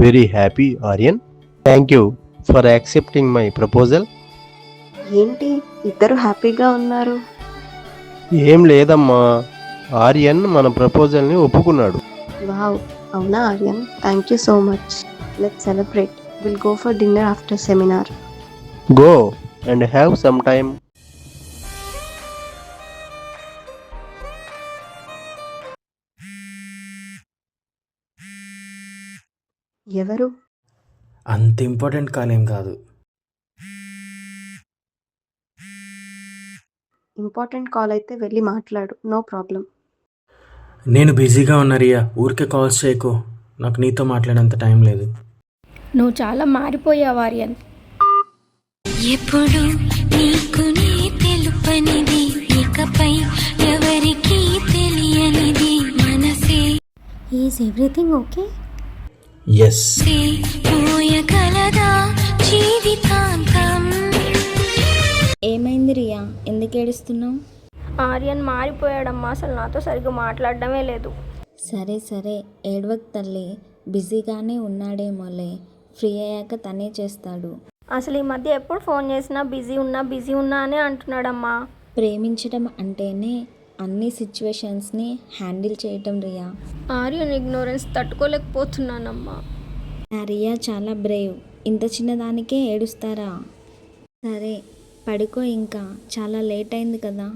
Very happy Aryan. Thank you for accepting my proposal. ఏంటి ఇద్దరు హ్యాపీగా ఉన్నారు? ఏం లేదమ్మా, ఆర్యన్ మన ప్రపోజల్ని ఒప్పుకున్నాడు. వావ్, అవునా Aryan? Thank you so much. Let's celebrate. Will go for dinner after seminar. Go and have some time. ఎవరు? అంత ఇంపార్టెంట్ కాల్ ఏం కాదు. ఇంపార్టెంట్ కాల్ అయితే వెళ్ళి మాట్లాడు, నో ప్రాబ్లం. నేను బిజీగా ఉన్నా రియా, ఊరికే కాల్స్ చేయకు. నాకు నీతో మాట్లాడేంత టైం లేదు. నువ్వు చాలా మారిపోయావు ఆర్యన్. ఎప్పుడు నీకు నీ తెలుపనిది, ఇకపై ఎవరికి తెలియనిది, మనసే ఈజ్ ఎవ్రీథింగ్ ఓకే? ఎస్. పోయగలదా జీవితాంతం. ఏమైంది రియా, ఎందుకు ఏడుస్తున్నావు? ఆర్యన్ మారిపోయాడమ్మా, అసలు నాతో సరిగ్గా మాట్లాడడమే లేదు. సరే సరే ఏడవకు తల్లి, బిజీగానే ఉన్నాడేమోలే, ఫ్రీ అయ్యాక తనే చేస్తాడు. అసలు ఈ మధ్య ఎప్పుడు ఫోన్ చేసినా బిజీ ఉన్నా అనే అంటున్నాడమ్మా. ప్రేమించడం అంటేనే అన్ని సిచ్యువేషన్స్ని హ్యాండిల్ చేయటం రియా. ఆర్యన్ ఇగ్నోరెన్స్ తట్టుకోలేకపోతున్నానమ్మా. నా రియా చాలా బ్రేవ్, ఇంత చిన్నదానికే ఏడుస్తారా? సరే పడుకో, ఇంకా చాలా లేట్ అయింది కదా.